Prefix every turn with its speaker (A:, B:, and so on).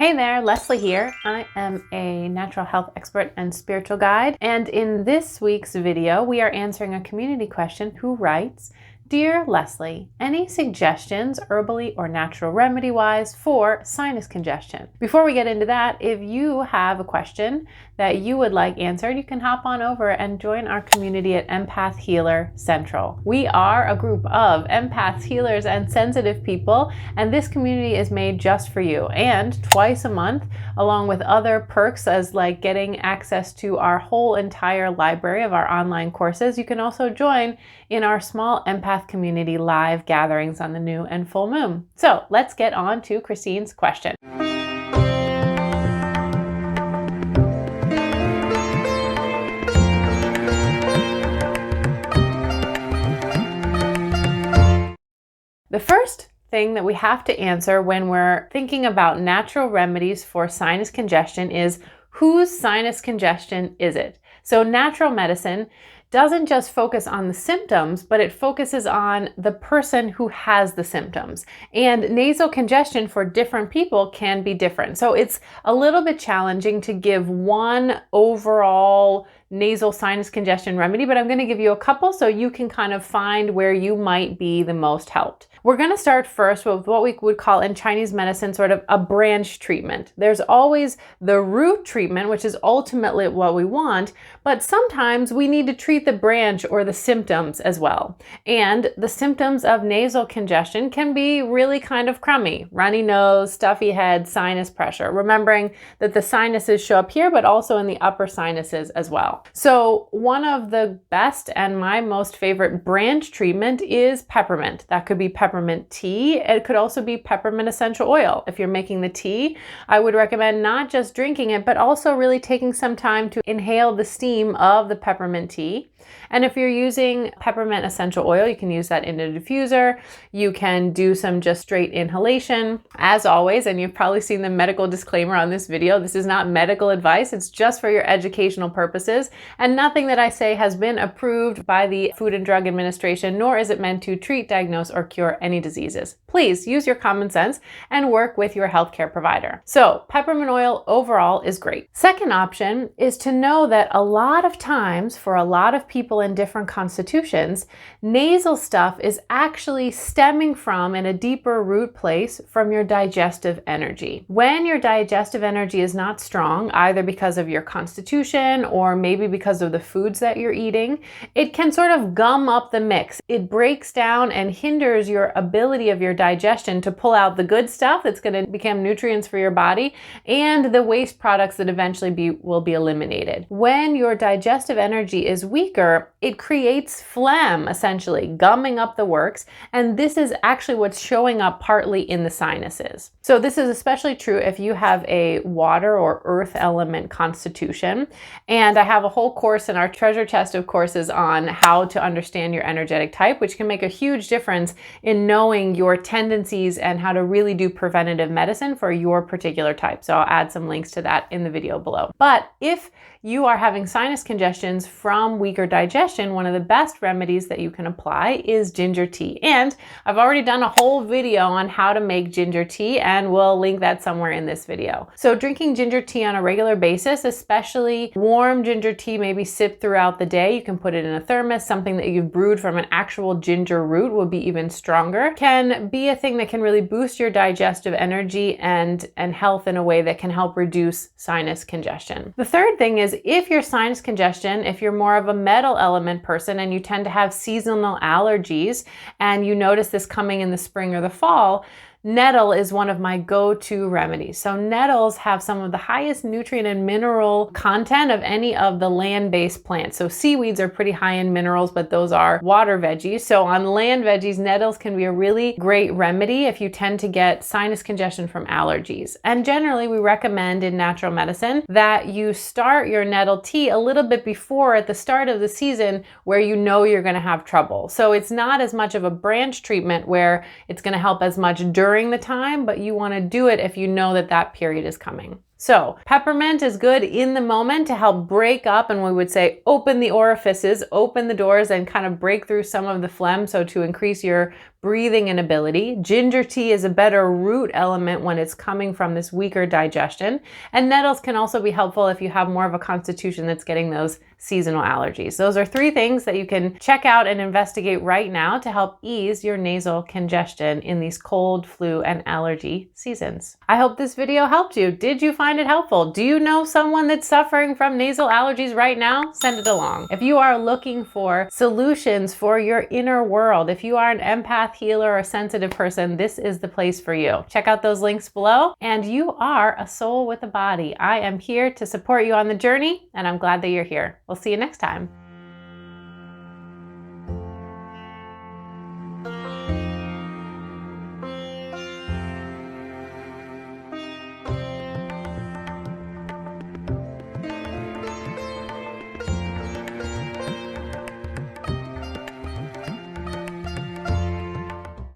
A: Hey there, Leslie here. I am a natural health expert and spiritual guide, and in this week's video, we are answering a community question who writes, Dear Leslie, any suggestions, herbally or natural remedy-wise, for sinus congestion? Before we get into that, if you have a question that you would like answered, you can hop on over and join our community at Empath Healer Central. We are a group of empaths, healers, and sensitive people, and this community is made just for you. And twice a month, along with other perks as like getting access to our whole entire library of our online courses, you can also join in our small empath community live gatherings on the new and full moon. So let's get on to Christine's question. The first thing that we have to answer when we're thinking about natural remedies for sinus congestion is, whose sinus congestion is it? So natural medicine doesn't just focus on the symptoms, but it focuses on the person who has the symptoms. And nasal congestion for different people can be different. So it's a little bit challenging to give one overall nasal sinus congestion remedy, but I'm going to give you a couple so you can kind of find where you might be the most helped. We're going to start first with what we would call in Chinese medicine sort of a branch treatment. There's always the root treatment, which is ultimately what we want, but sometimes we need to treat the branch or the symptoms as well. And the symptoms of nasal congestion can be really kind of crummy: runny nose, stuffy head, sinus pressure. Remembering that the sinuses show up here, but also in the upper sinuses as well. So one of the best and my most favorite branch treatment is peppermint. That could be peppermint tea. It could also be peppermint essential oil. If you're making the tea, I would recommend not just drinking it, but also really taking some time to inhale the steam of the peppermint tea. And if you're using peppermint essential oil, you can use that in a diffuser. You can do some just straight inhalation. As always, and you've probably seen the medical disclaimer on this video, this is not medical advice. It's just for your educational purposes. And nothing that I say has been approved by the Food and Drug Administration, nor is it meant to treat, diagnose, or cure any diseases. Please use your common sense and work with your healthcare provider. So peppermint oil overall is great. Second option is to know that a lot of times, for a lot of people in different constitutions, nasal stuff is actually stemming from, in a deeper root place, from your digestive energy. When your digestive energy is not strong, either because of your constitution or maybe because of the foods that you're eating, it can sort of gum up the mix. It breaks down and hinders your ability of your digestion to pull out the good stuff that's going to become nutrients for your body and the waste products that eventually will be eliminated. When your digestive energy is weaker, it creates phlegm, essentially, gumming up the works, and this is actually what's showing up partly in the sinuses. So this is especially true if you have a water or earth element constitution, and I have a whole course in our treasure chest of courses on how to understand your energetic type, which can make a huge difference in knowing your tendencies and how to really do preventative medicine for your particular type. So I'll add some links to that in the video below. But if you are having sinus congestions from weaker digestion, one of the best remedies that you can apply is ginger tea. And I've already done a whole video on how to make ginger tea, and we'll link that somewhere in this video. So drinking ginger tea on a regular basis, especially warm ginger tea, maybe sip throughout the day. You can put it in a thermos. Something that you've brewed from an actual ginger root will be even stronger. Can be a thing that can really boost your digestive energy and health in a way that can help reduce sinus congestion. The third thing is, if your sinus congestion, if you're more of a metal element person and you tend to have seasonal allergies and you notice this coming in the spring or the fall, nettle is one of my go-to remedies. So nettles have some of the highest nutrient and mineral content of any of the land-based plants. So seaweeds are pretty high in minerals, but those are water veggies. So on land veggies, nettles can be a really great remedy if you tend to get sinus congestion from allergies. And generally, we recommend in natural medicine that you start your nettle tea a little bit before, at the start of the season, where you know you're going to have trouble. So it's not as much of a branch treatment where it's going to help as much during the time, but you want to do it if you know that that period is coming. So peppermint is good in the moment to help break up, and we would say open the orifices, open the doors, and kind of break through some of the phlegm. So to increase your breathing inability. Ginger tea is a better root element when it's coming from this weaker digestion. And nettles can also be helpful if you have more of a constitution that's getting those seasonal allergies. Those are 3 things that you can check out and investigate right now to help ease your nasal congestion in these cold, flu, and allergy seasons. I hope this video helped you. Did you find it helpful? Do you know someone that's suffering from nasal allergies right now? Send it along. If you are looking for solutions for your inner world, if you are an empath, healer, or sensitive person, this is the place for you. Check out those links below. And you are a soul with a body. I am here to support you on the journey, and I'm glad that you're here. We'll see you next time.